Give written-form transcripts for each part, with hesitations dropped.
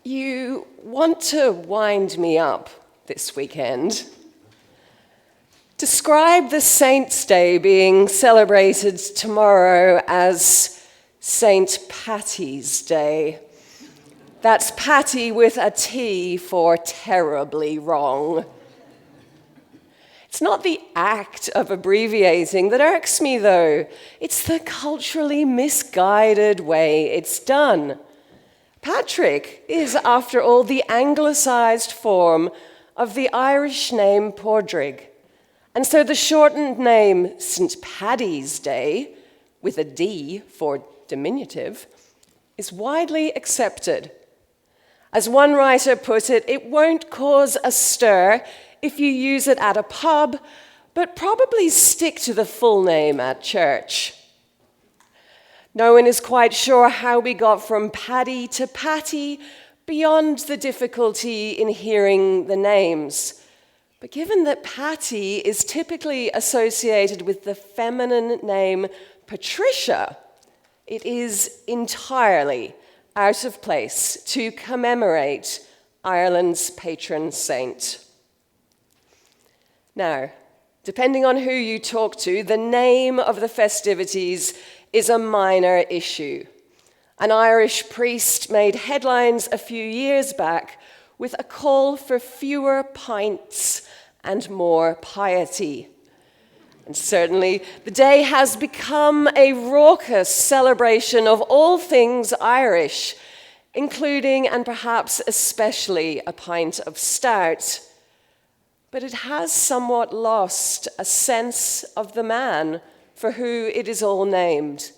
You want to wind me up this weekend. Describe the Saints' Day being celebrated tomorrow as St. Patty's Day. That's Patty with a T for terribly wrong. It's not the act of abbreviating that irks me, though. It's the culturally misguided way it's done. Patrick is, after all, the anglicised form of the Irish name Padraig. And so the shortened name St. Paddy's Day, with a D for diminutive, is widely accepted. As one writer put it, it won't cause a stir if you use it at a pub, but probably stick to the full name at church. No one is quite sure how we got from Paddy to Patty beyond the difficulty in hearing the names. But given that Patty is typically associated with the feminine name Patricia, it is entirely out of place to commemorate Ireland's patron saint. Now, depending on who you talk to, the name of the festivities is a minor issue. An Irish priest made headlines a few years back with a call for fewer pints and more piety. And certainly, the day has become a raucous celebration of all things Irish, including and perhaps especially a pint of stout. But it has somewhat lost a sense of the man for who it is all named.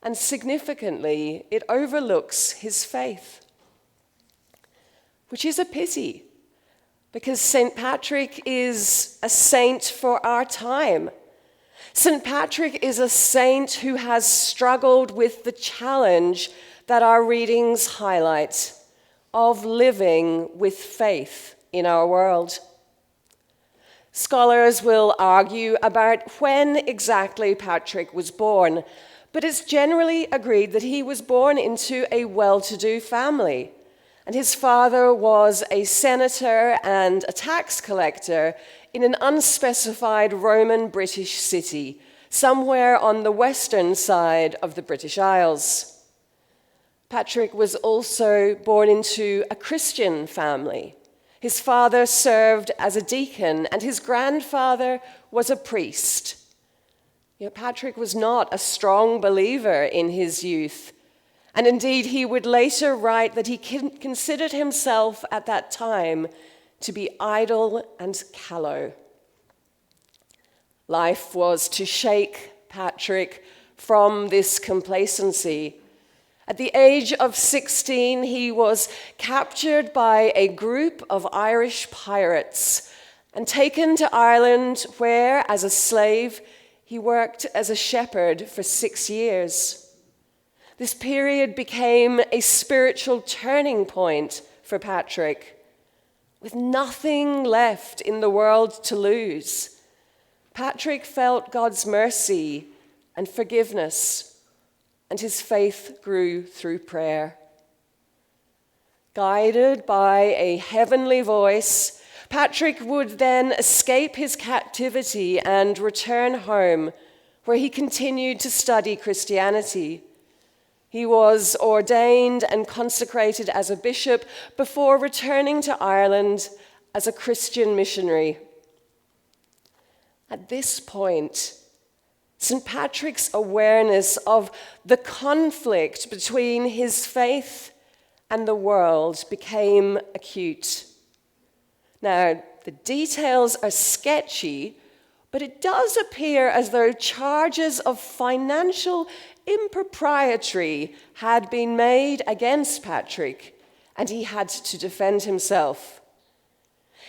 And significantly, it overlooks his faith. Which is a pity, because St. Patrick is a saint for our time. St. Patrick is a saint who has struggled with the challenge that our readings highlight of living with faith in our world. Scholars will argue about when exactly Patrick was born, but it's generally agreed that he was born into a well-to-do family, and his father was a senator and a tax collector in an unspecified Roman British city, somewhere on the western side of the British Isles. Patrick was also born into a Christian family. His father served as a deacon, and his grandfather was a priest. Yet Patrick was not a strong believer in his youth, and indeed he would later write that he considered himself at that time to be idle and callow. Life was to shake Patrick from this complacency. At the age of 16, he was captured by a group of Irish pirates and taken to Ireland, where, as a slave, he worked as a shepherd for 6 years. This period became a spiritual turning point for Patrick. With nothing left in the world to lose, Patrick felt God's mercy and forgiveness, and his faith grew through prayer. Guided by a heavenly voice, Patrick would then escape his captivity and return home, where he continued to study Christianity. He was ordained and consecrated as a bishop before returning to Ireland as a Christian missionary. At this point, St. Patrick's awareness of the conflict between his faith and the world became acute. Now, the details are sketchy, but it does appear as though charges of financial impropriety had been made against Patrick, and he had to defend himself.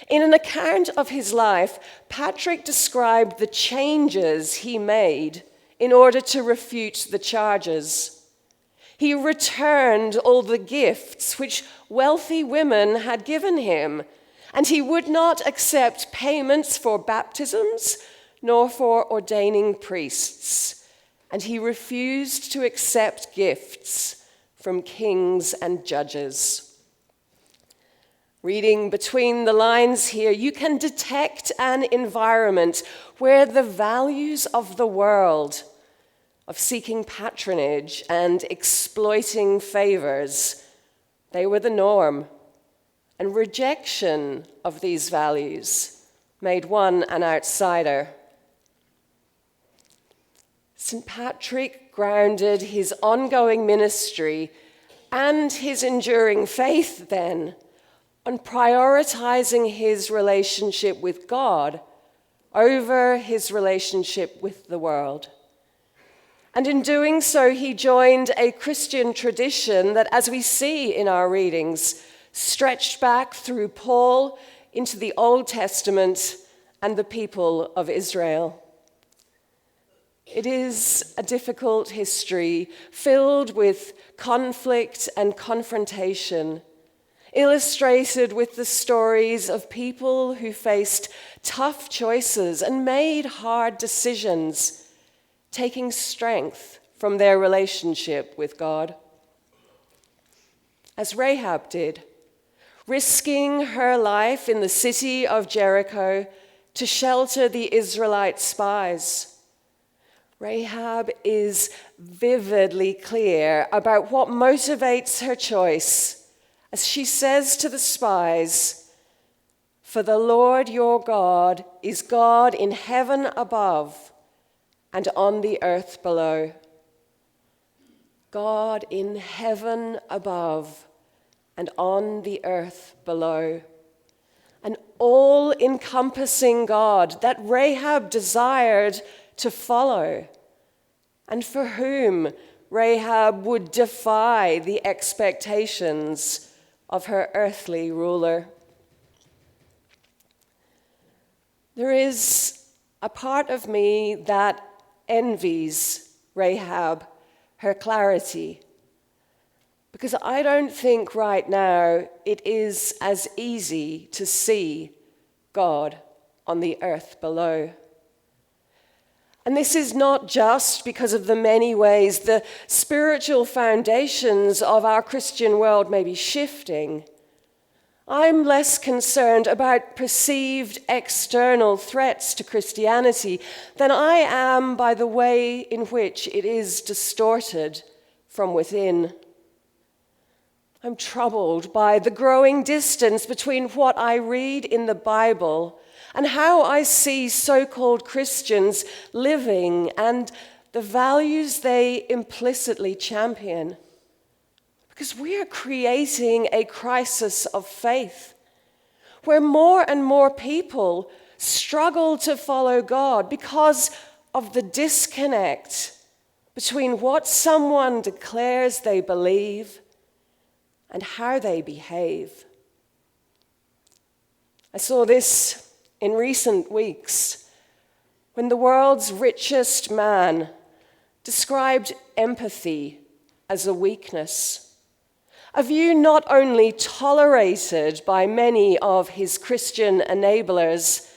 In an account of his life, Patrick described the changes he made in order to refute the charges. He returned all the gifts which wealthy women had given him, and he would not accept payments for baptisms nor for ordaining priests, and he refused to accept gifts from kings and judges. Reading between the lines here, you can detect an environment where the values of the world, of seeking patronage and exploiting favors, they were the norm, and rejection of these values made one an outsider. St. Patrick grounded his ongoing ministry and his enduring faith then on prioritizing his relationship with God over his relationship with the world. And in doing so, he joined a Christian tradition that, as we see in our readings, stretched back through Paul into the Old Testament and the people of Israel. It is a difficult history filled with conflict and confrontation, illustrated with the stories of people who faced tough choices and made hard decisions, taking strength from their relationship with God. As Rahab did, risking her life in the city of Jericho to shelter the Israelite spies. Rahab is vividly clear about what motivates her choice as she says to the spies, "For the Lord your God is God in heaven above and on the earth below." God in heaven above and on the earth below. An all-encompassing God that Rahab desired to follow, and for whom Rahab would defy the expectations of her earthly ruler. There is a part of me that envies Rahab, her clarity, because I don't think right now it is as easy to see God on the earth below. And this is not just because of the many ways the spiritual foundations of our Christian world may be shifting. I'm less concerned about perceived external threats to Christianity than I am by the way in which it is distorted from within. I'm troubled by the growing distance between what I read in the Bible and how I see so-called Christians living and the values they implicitly champion. Because we are creating a crisis of faith where more and more people struggle to follow God because of the disconnect between what someone declares they believe and how they behave. I saw this in recent weeks when the world's richest man described empathy as a weakness, a view not only tolerated by many of his Christian enablers,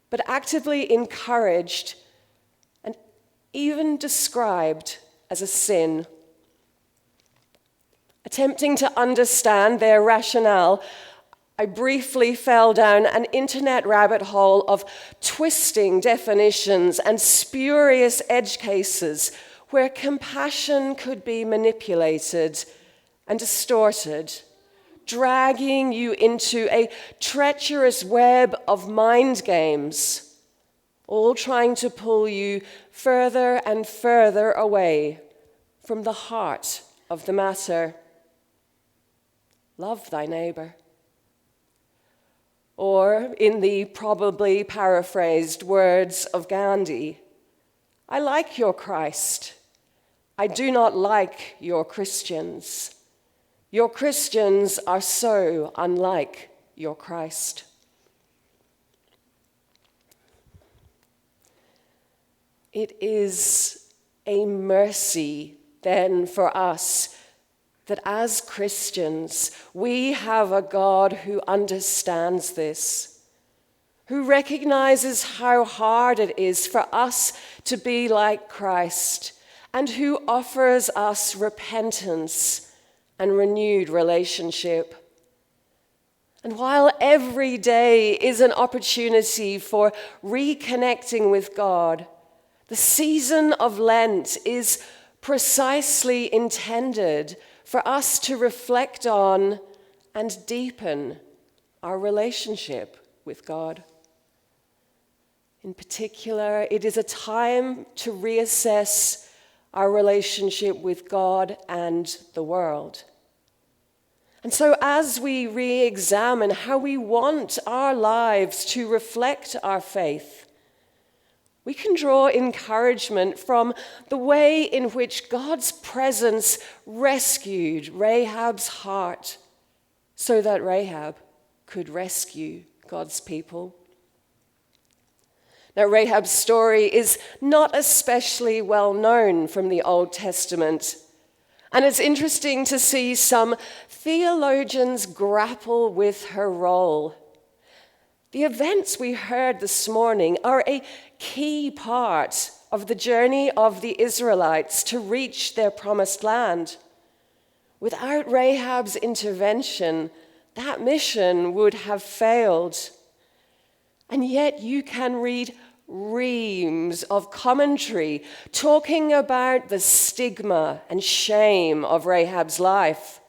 but actively encouraged and even described as a sin. Attempting to understand their rationale, I briefly fell down an internet rabbit hole of twisting definitions and spurious edge cases where compassion could be manipulated and distorted, dragging you into a treacherous web of mind games, all trying to pull you further and further away from the heart of the matter. Love thy neighbor. Or, in the probably paraphrased words of Gandhi, I like your Christ. I do not like your Christians. Your Christians are so unlike your Christ. It is a mercy then for us that as Christians, we have a God who understands this, who recognizes how hard it is for us to be like Christ, and who offers us repentance and renewed relationship. And while every day is an opportunity for reconnecting with God, the season of Lent is precisely intended for us to reflect on and deepen our relationship with God. In particular, it is a time to reassess our relationship with God and the world. And so as we re-examine how we want our lives to reflect our faith, we can draw encouragement from the way in which God's presence rescued Rahab's heart so that Rahab could rescue God's people. Now, Rahab's story is not especially well known from the Old Testament, and it's interesting to see some theologians grapple with her role. The events we heard this morning are a key part of the journey of the Israelites to reach their promised land. Without Rahab's intervention, that mission would have failed. And yet you can read reams of commentary talking about the stigma and shame of Rahab's life,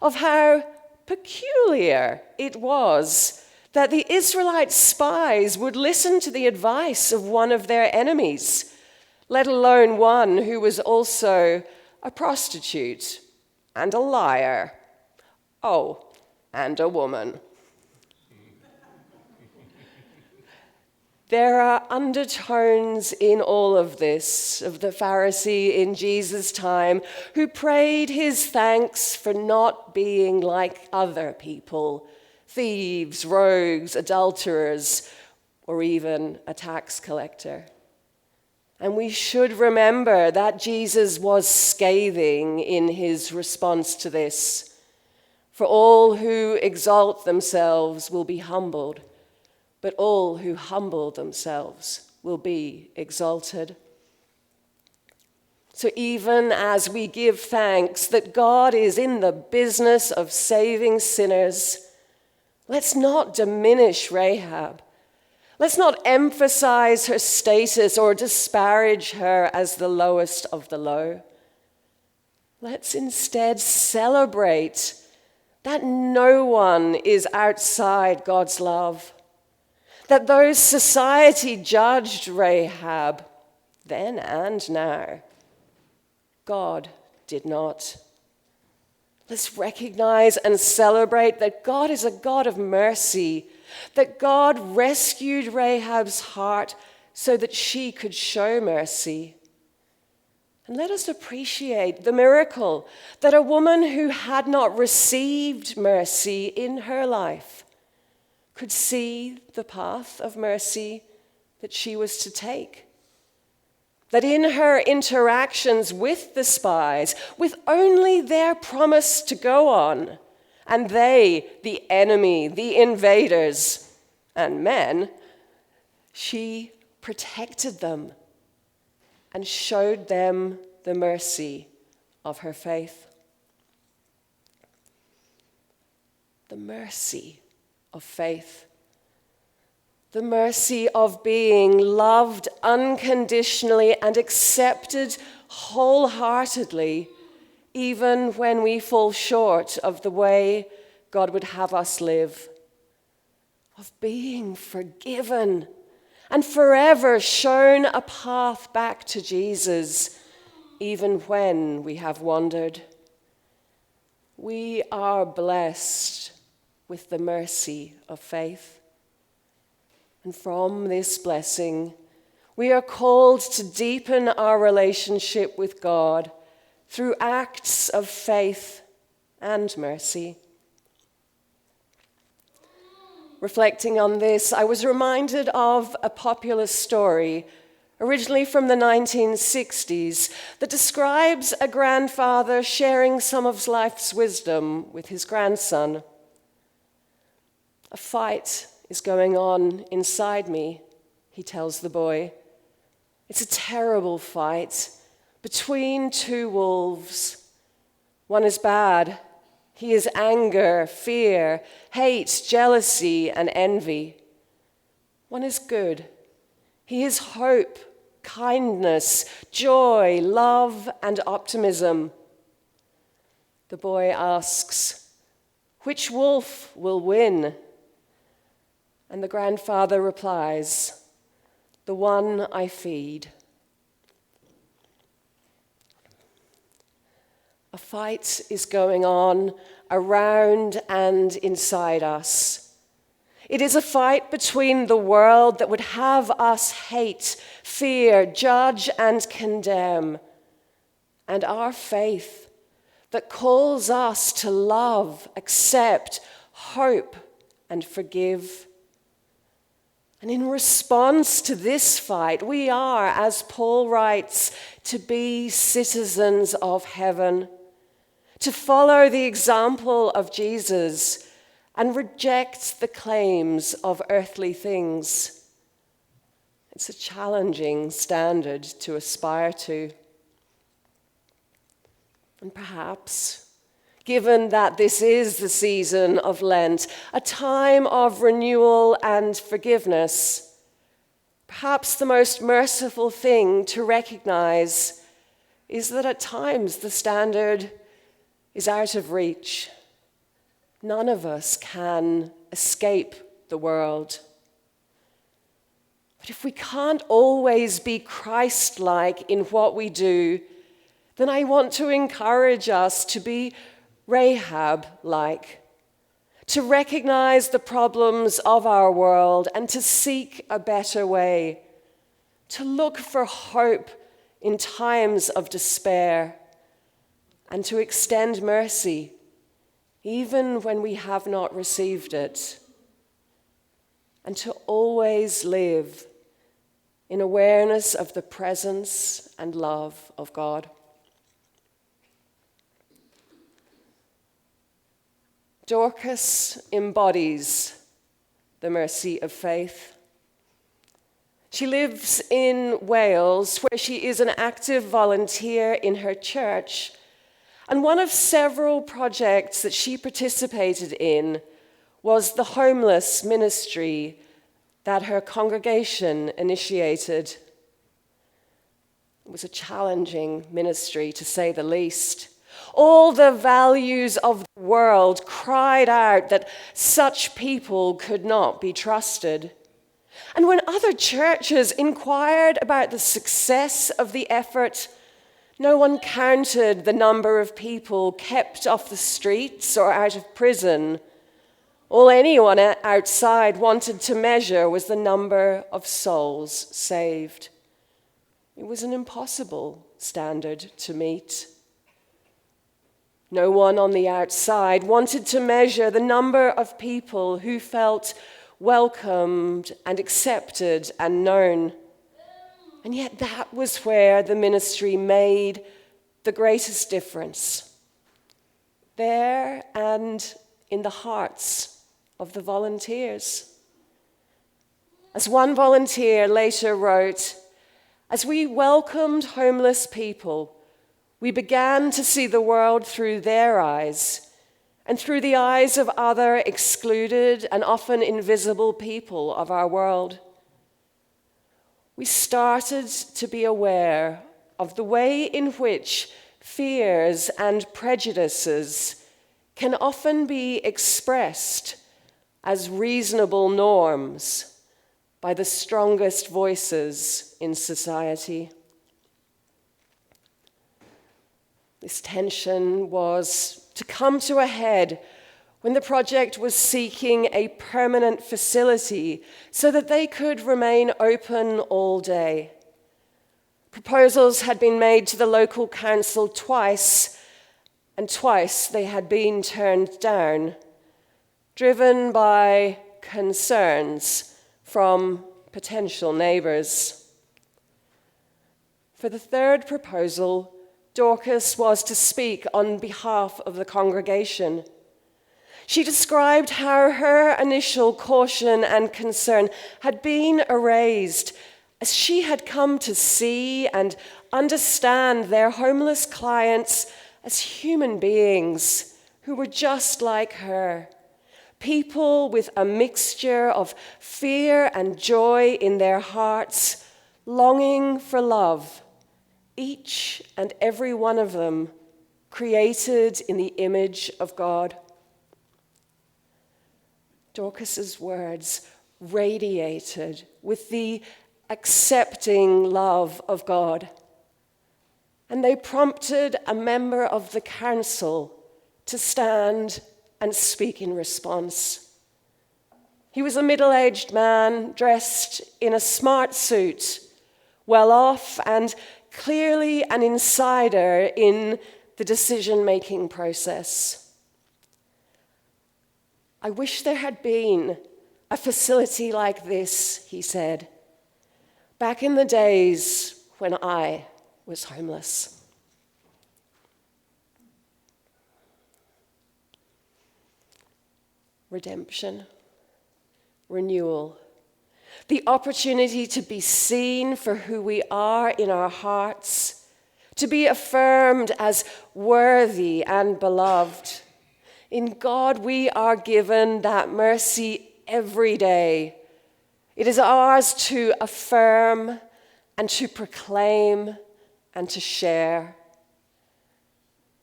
of how peculiar it was that the Israelite spies would listen to the advice of one of their enemies, let alone one who was also a prostitute and a liar. Oh, and a woman. There are undertones in all of this of the Pharisee in Jesus' time who prayed his thanks for not being like other people, thieves, rogues, adulterers, or even a tax collector. And we should remember that Jesus was scathing in his response to this. For all who exalt themselves will be humbled, but all who humble themselves will be exalted. So even as we give thanks that God is in the business of saving sinners, let's not diminish Rahab. Let's not emphasize her status or disparage her as the lowest of the low. Let's instead celebrate that no one is outside God's love. That though society judged Rahab then and now, God did not. Let's recognize and celebrate that God is a God of mercy, that God rescued Rahab's heart so that she could show mercy. And let us appreciate the miracle that a woman who had not received mercy in her life could see the path of mercy that she was to take. That in her interactions with the spies, with only their promise to go on, and they, the enemy, the invaders, and men, she protected them and showed them the mercy of her faith. The mercy of faith. The mercy of being loved unconditionally and accepted wholeheartedly, even when we fall short of the way God would have us live. Of being forgiven and forever shown a path back to Jesus, even when we have wandered. We are blessed with the mercy of faith. And from this blessing, we are called to deepen our relationship with God through acts of faith and mercy. Reflecting on this, I was reminded of a popular story, originally from the 1960s, that describes a grandfather sharing some of life's wisdom with his grandson. A fight is going on inside me, he tells the boy. It's a terrible fight between two wolves. One is bad, He is anger, fear, hate, jealousy, and envy. One is good. He is hope, kindness, joy, love, and optimism. The boy asks, "Which wolf will win?" And the grandfather replies, "The one I feed." A fight is going on around and inside us. It is a fight between the world that would have us hate, fear, judge, and condemn, and our faith that calls us to love, accept, hope, and forgive. And in response to this fight, we are, as Paul writes, to be citizens of heaven, to follow the example of Jesus and reject the claims of earthly things. It's a challenging standard to aspire to. And perhaps, given that this is the season of Lent, a time of renewal and forgiveness, perhaps the most merciful thing to recognize is that at times the standard is out of reach. None of us can escape the world. But if we can't always be Christ-like in what we do, then I want to encourage us to be Rahab-like, to recognize the problems of our world and to seek a better way, to look for hope in times of despair, and to extend mercy even when we have not received it, and to always live in awareness of the presence and love of God. Dorcas embodies the mercy of faith. She lives in Wales, where she is an active volunteer in her church. And one of several projects that she participated in was the homeless ministry that her congregation initiated. It was a challenging ministry, to say the least. All the values of the world cried out that such people could not be trusted. And when other churches inquired about the success of the effort, no one counted the number of people kept off the streets or out of prison. All anyone outside wanted to measure was the number of souls saved. It was an impossible standard to meet. No one on the outside wanted to measure the number of people who felt welcomed and accepted and known. And yet that was where the ministry made the greatest difference. There and in the hearts of the volunteers. As one volunteer later wrote, "As we welcomed homeless people, we began to see the world through their eyes and through the eyes of other excluded and often invisible people of our world. We started to be aware of the way in which fears and prejudices can often be expressed as reasonable norms by the strongest voices in society." This tension was to come to a head when the project was seeking a permanent facility so that they could remain open all day. Proposals had been made to the local council twice, and twice they had been turned down, driven by concerns from potential neighbours. For the third proposal, Dorcas was to speak on behalf of the congregation. She described how her initial caution and concern had been erased as she had come to see and understand their homeless clients as human beings who who were just like her, people with a mixture of fear and joy in their hearts, longing for love, each and every one of them created in the image of God. Dorcas's words radiated with the accepting love of God, and they prompted a member of the council to stand and speak in response. He was a middle-aged man dressed in a smart suit, well off and clearly an insider in the decision-making process. "I wish there had been a facility like this," he said, "back in the days when I was homeless." Redemption, renewal, the opportunity to be seen for who we are in our hearts, to be affirmed as worthy and beloved. In God, we are given that mercy every day. It is ours to affirm and to proclaim and to share.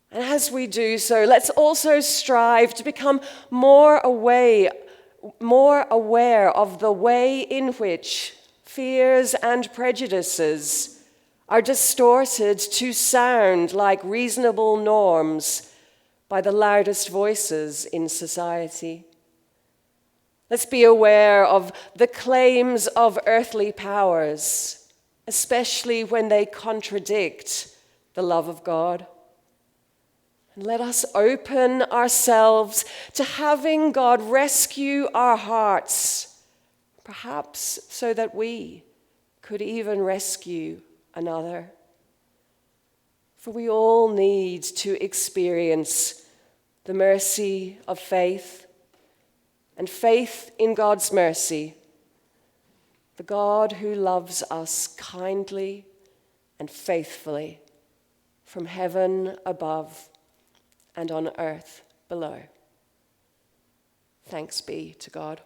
And as we do so, let's also strive to become more aware of the way in which fears and prejudices are distorted to sound like reasonable norms by the loudest voices in society. Let's be aware of the claims of earthly powers, especially when they contradict the love of God. And let us open ourselves to having God rescue our hearts, perhaps so that we could even rescue another. For we all need to experience the mercy of faith, and faith in God's mercy, the God who loves us kindly and faithfully from heaven above and on earth below. Thanks be to God.